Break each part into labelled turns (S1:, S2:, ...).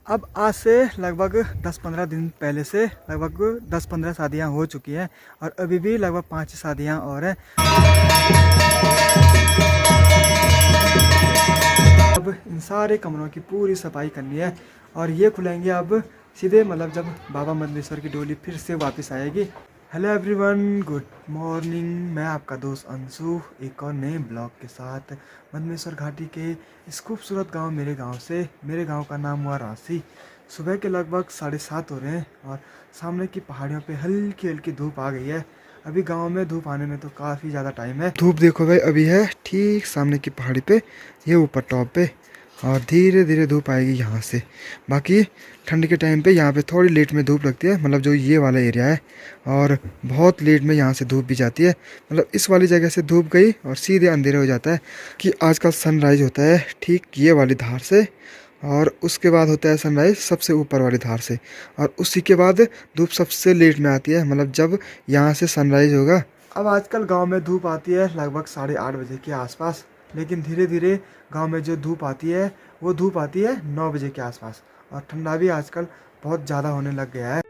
S1: अब आज से लगभग 10-15 दिन पहले से लगभग 10-15 शादियां हो चुकी हैं और अभी भी लगभग 5 शादियां और हैं। अब इन सारे कमरों की पूरी सफाई करनी है और ये खुलेंगे अब सीधे मतलब जब बाबा मदनेश्वर की डोली फिर से वापस आएगी। Hello everyone, good morning. मैं आपका दोस्त अंशु एक और नए ब्लॉग के साथ मदनेश्वर घाटी के इस खूबसूरत गांव मेरे गांव से। मेरे गांव का नाम हुआ रांसी। सुबह के लगभग 7:30 हो रहे हैं और सामने की पहाड़ियों पे हल्की हल्की धूप आ गई है। अभी गांव में धूप आने में तो काफ़ी ज़्यादा टाइम है। धूप देखो भाई, अभी है ठीक सामने की पहाड़ी पे, ये ऊपर टॉप पे, और धीरे धीरे धूप आएगी यहाँ से। बाकी ठंड के टाइम पे यहाँ पे थोड़ी लेट में धूप लगती है, मतलब जो ये वाला एरिया है, और बहुत लेट में यहाँ से धूप भी जाती है। मतलब इस वाली जगह से धूप गई और सीधे अंधेरा हो जाता है कि आजकल सनराइज होता है ठीक ये वाली धार से, और उसके बाद होता है सनराइज सबसे ऊपर वाली धार से, और उसी के बाद धूप सबसे लेट में आती है, मतलब जब यहाँ से सनराइज होगा। अब आजकल गांव में धूप आती है लगभग 8:30 बजे के आसपास, लेकिन धीरे धीरे गांव में जो धूप आती है वो धूप आती है 9 बजे के आसपास, और ठंडा भी आजकल बहुत ज़्यादा होने लग गया है।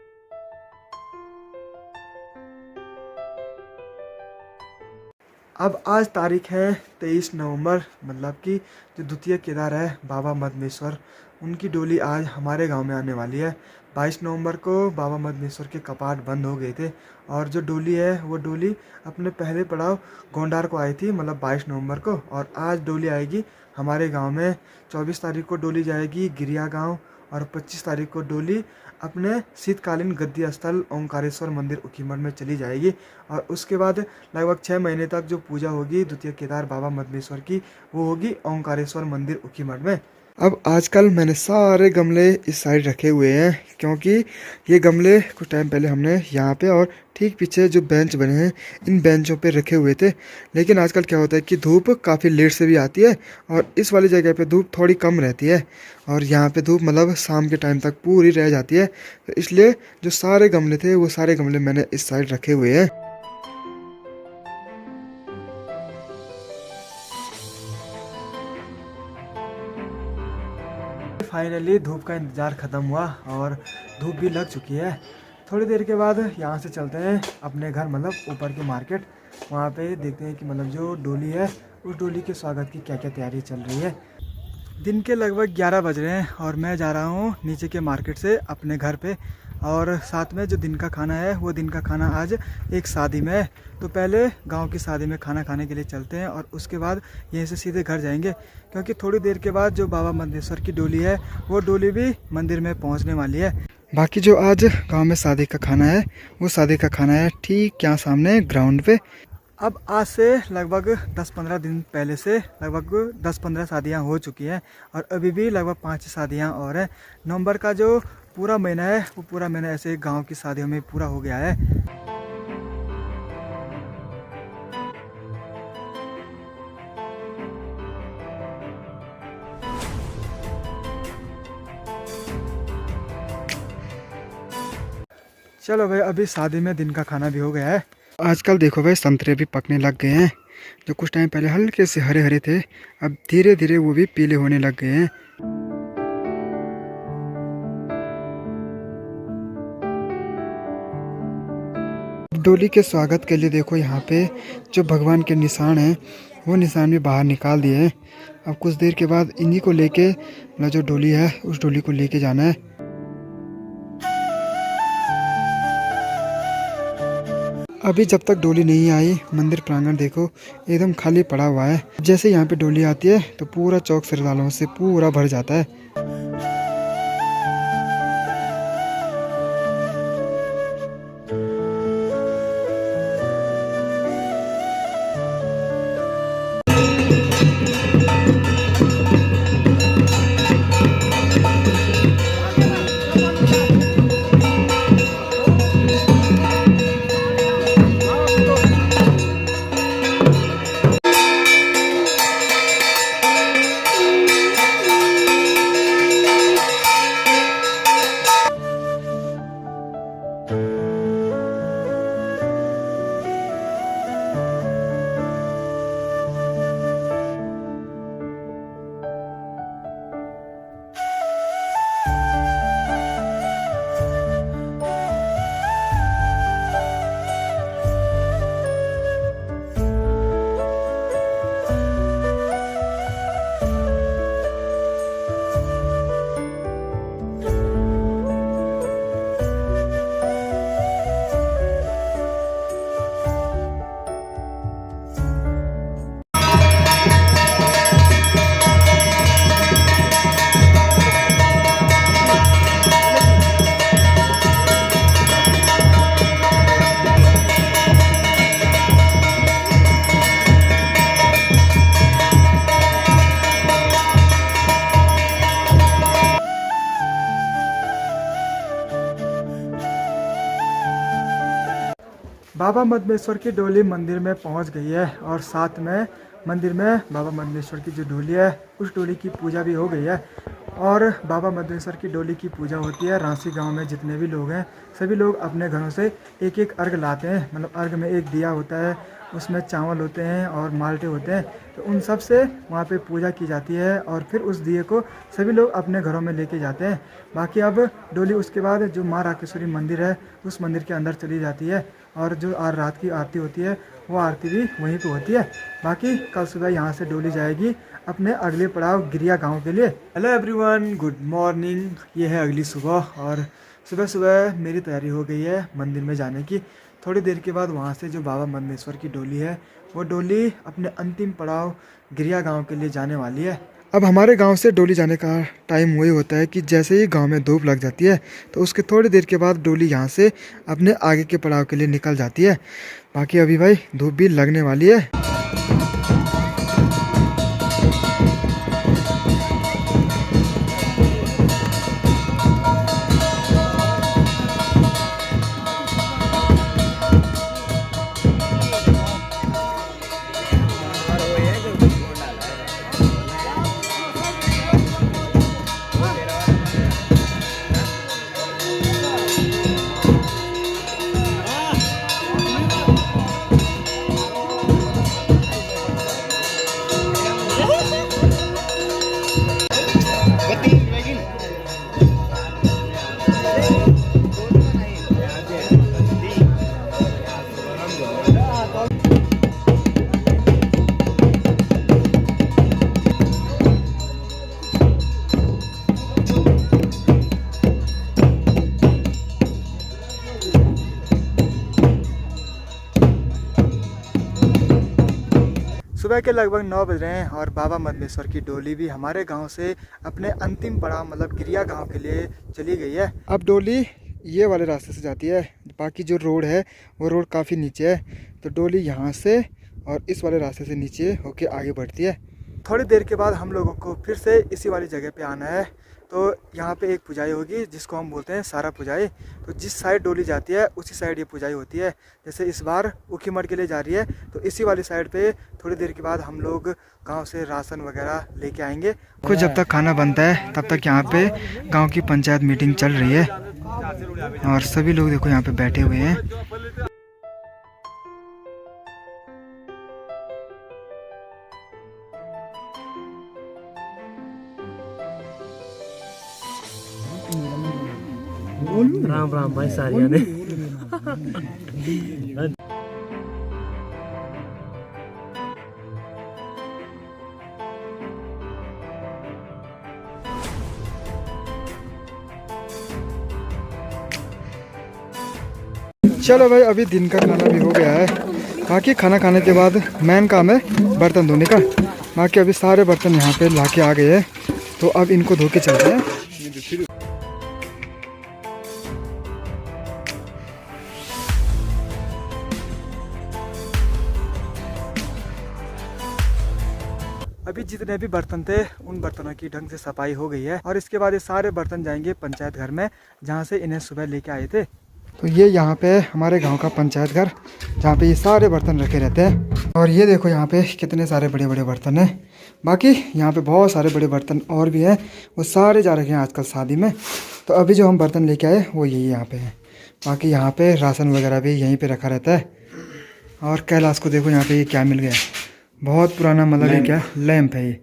S1: अब आज तारीख है 23 नवंबर, मतलब कि जो द्वितीय केदार है बाबा मदनेश्वर, उनकी डोली आज हमारे गांव में आने वाली है। 22 नवंबर को बाबा मदनेश्वर के कपाट बंद हो गए थे और जो डोली है वो डोली अपने पहले पड़ाव गोंडार को आई थी, मतलब 22 नवंबर को, और आज डोली आएगी हमारे गांव में। 24 तारीख को डोली जाएगी गिरिया गांव, और 25 तारीख को डोली अपने शीतकालीन गद्दी स्थल ओंकारेश्वर मंदिर उखीमठ में चली जाएगी। और उसके बाद लगभग 6 महीने तक जो पूजा होगी द्वितीय केदार बाबा मदनेश्वर की, वो होगी ओंकारेश्वर मंदिर उखीमठ में। अब आजकल मैंने सारे गमले इस साइड रखे हुए हैं, क्योंकि ये गमले कुछ टाइम पहले हमने यहाँ पे और ठीक पीछे जो बेंच बने हैं इन बेंचों पे रखे हुए थे। लेकिन आजकल क्या होता है कि धूप काफ़ी लेट से भी आती है और इस वाली जगह पे धूप थोड़ी कम रहती है, और यहाँ पे धूप मतलब शाम के टाइम तक पूरी रह जाती है। तो इसलिए जो सारे गमले थे वो सारे गमले मैंने इस साइड रखे हुए हैं। फाइनली धूप का इंतज़ार ख़त्म हुआ और धूप भी लग चुकी है। थोड़ी देर के बाद यहाँ से चलते हैं अपने घर, मतलब ऊपर की मार्केट। वहाँ पे देखते हैं कि मतलब जो डोली है उस डोली के स्वागत की क्या क्या तैयारी चल रही है। दिन के लगभग 11 बज रहे हैं और मैं जा रहा हूँ नीचे के मार्केट से अपने घर पे, और साथ में जो दिन का खाना है वो दिन का खाना आज एक शादी में है। तो पहले गांव की शादी में खाना खाने के लिए चलते हैं और उसके बाद यहीं से सीधे घर जाएंगे, क्योंकि थोड़ी देर के बाद जो बाबा मदनेश्वर की डोली है वो डोली भी मंदिर में पहुंचने वाली है। बाकी जो आज गांव में शादी का खाना है वो शादी का खाना है ठीक यहाँ सामने ग्राउंड पे। अब आज से लगभग 10-15 दिन पहले से लगभग 10-15 शादियां हो चुकी हैं और अभी भी लगभग 5 शादियां और हैं। नवंबर का जो पूरा महीना है वो पूरा महीना ऐसे गांव की शादियों में पूरा हो गया है। चलो भाई, अभी शादी में दिन का खाना भी हो गया है। आजकल देखो भाई, संतरे भी पकने लग गए हैं। जो कुछ टाइम पहले हल्के से हरे हरे थे, अब धीरे धीरे वो भी पीले होने लग गए हैं। डोली के स्वागत के लिए देखो यहाँ पे जो भगवान के निशान हैं वो निशान भी बाहर निकाल दिए हैं। अब कुछ देर के बाद इन्हीं को लेके, मतलब जो डोली है उस डोली को लेके जाना है। अभी जब तक डोली नहीं आई मंदिर प्रांगण देखो एकदम खाली पड़ा हुआ है। जैसे यहाँ पे डोली आती है तो पूरा चौक श्रद्धालुओं से पूरा भर जाता है। बाबा मद्देश्वर की डोली मंदिर में पहुंच गई है और साथ में मंदिर में बाबा मद्देश्वर की जो डोली है उस डोली की पूजा भी हो गई है। और बाबा मद्देश्वर की डोली की पूजा होती है। रांसी गांव में जितने भी लोग हैं सभी लोग अपने घरों से एक एक अर्घ लाते हैं। मतलब अर्घ में एक दिया होता है, उसमें चावल होते हैं और माल्टे होते हैं, तो उन सब से वहाँ पे पूजा की जाती है और फिर उस दिए को सभी लोग अपने घरों में लेके जाते हैं। बाकी अब डोली उसके बाद जो माँ राकेश्वरी मंदिर है उस मंदिर के अंदर चली जाती है और जो रात की आरती होती है वो आरती भी वहीं पे होती है। बाकी कल सुबह यहाँ से डोली जाएगी अपने अगले पड़ाव गिरिया गांव के लिए। Hello everyone, good morning. ये है अगली सुबह और सुबह सुबह मेरी तैयारी हो गई है मंदिर में जाने की। थोड़ी देर के बाद वहाँ से जो बाबा मद्देश्वर की डोली है वो डोली अपने अंतिम पड़ाव गिरिया गांव के लिए जाने वाली है। अब हमारे गांव से डोली जाने का टाइम वही होता है कि जैसे ही गांव में धूप लग जाती है तो उसके थोड़ी देर के बाद डोली यहाँ से अपने आगे के पड़ाव के लिए निकल जाती है। बाकी अभी भाई धूप भी लगने वाली है। सुबह के लगभग 9 बज रहे हैं और बाबा मद्देश्वर की डोली भी हमारे गांव से अपने अंतिम पड़ाव मतलब गिरिया गांव के लिए चली गई है। अब डोली ये वाले रास्ते से जाती है, बाकी जो रोड है वो रोड काफ़ी नीचे है, तो डोली यहाँ से और इस वाले रास्ते से नीचे होके आगे बढ़ती है। थोड़ी देर के बाद हम लोगों को फिर से इसी वाली जगह पे आना है। तो यहाँ पे एक पुजाई होगी जिसको हम बोलते हैं सारा पुजाई। तो जिस साइड डोली जाती है उसी साइड ये पुजाई होती है। जैसे इस बार उखीमठ के लिए जा रही है तो इसी वाली साइड पे थोड़ी देर के बाद हम लोग गांव से राशन वगैरह लेके आएंगे। कुछ जब तक खाना बनता है तब तक यहाँ पे गांव की पंचायत मीटिंग चल रही है और सभी लोग देखो यहाँ पे बैठे हुए हैं।
S2: राम राम भाई सारिया ने
S1: चलो भाई, अभी दिन का खाना भी हो गया है। बाकी खाना खाने के बाद मेन काम है बर्तन धोने का। बाकी अभी सारे बर्तन यहाँ पे लाके आ गए हैं, तो अब इनको धो के चलते हैं। अभी जितने भी बर्तन थे उन बर्तनों की ढंग से सफाई हो गई है और इसके बाद ये सारे बर्तन जाएंगे पंचायत घर में जहाँ से इन्हें सुबह लेके आए थे। तो ये यहाँ पे हमारे गांव का पंचायत घर जहाँ पे ये सारे बर्तन रखे रहते हैं। और ये देखो यहाँ पे कितने सारे बड़े बड़े बर्तन हैं। बाकी यहाँ पे बहुत सारे बड़े बर्तन और भी हैं, वो सारे जा रखे हैं आजकल शादी में। तो अभी जो हम बर्तन लेके आए वो यही यहाँ पे हैं। बाकी यहाँ पे राशन वगैरह भी यहीं पर रखा रहता है। और कैलाश को देखो यहाँ पर ये क्या मिल गया, बहुत पुराना मतलब ये क्या लैंप है ये।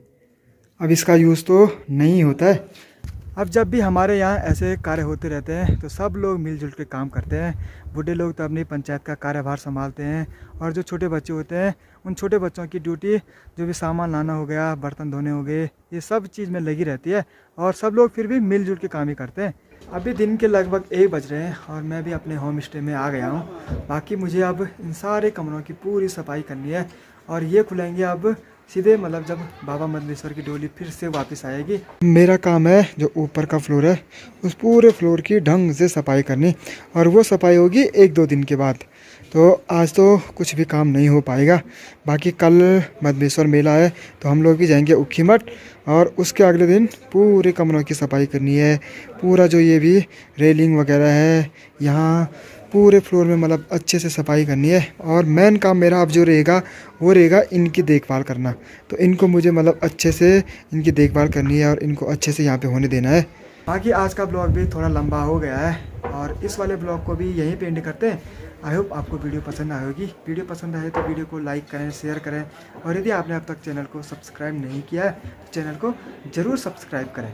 S1: अब इसका यूज़ तो नहीं होता है। अब जब भी हमारे यहाँ ऐसे कार्य होते रहते हैं तो सब लोग मिलजुल के काम करते हैं। बूढ़े लोग तो अपनी पंचायत का कार्यभार संभालते हैं और जो छोटे बच्चे होते हैं उन छोटे बच्चों की ड्यूटी जो भी सामान लाना हो गया, बर्तन धोने हो गए, ये सब चीज़ में लगी रहती है और सब लोग फिर भी मिलजुल के काम ही करते हैं। अभी दिन के लगभग 1 बज रहे हैं और मैं भी अपने होम स्टे में आ गया हूँ। बाकी मुझे अब इन सारे कमरों की पूरी सफाई करनी है और ये खुलेंगे अब सीधे मतलब जब बाबा मद्देश्वर की डोली फिर से वापस आएगी। मेरा काम है जो ऊपर का फ्लोर है उस पूरे फ्लोर की ढंग से सफाई करनी, और वो सफाई होगी 1-2 दिन के बाद। तो आज तो कुछ भी काम नहीं हो पाएगा। बाकी कल मद्देश्वर मेला है तो हम लोग भी जाएंगे उखीमठ और उसके अगले दिन पूरे कमरों की सफाई करनी है। पूरा जो ये भी रेलिंग वगैरह है यहाँ पूरे फ्लोर में मतलब अच्छे से सफाई करनी है। और मेन काम मेरा अब जो रहेगा वो रहेगा इनकी देखभाल करना। तो इनको मुझे मतलब अच्छे से इनकी देखभाल करनी है और इनको अच्छे से यहाँ पे होने देना है। बाकी आज का ब्लॉग भी थोड़ा लंबा हो गया है और इस वाले ब्लॉग को भी यहीं पे एंड करते हैं। आई होप आपको वीडियो पसंद आई होगी। वीडियो पसंद आए तो वीडियो को लाइक करें, शेयर करें और यदि आपने अब तक चैनल को सब्सक्राइब नहीं किया है तो चैनल को ज़रूर सब्सक्राइब करें।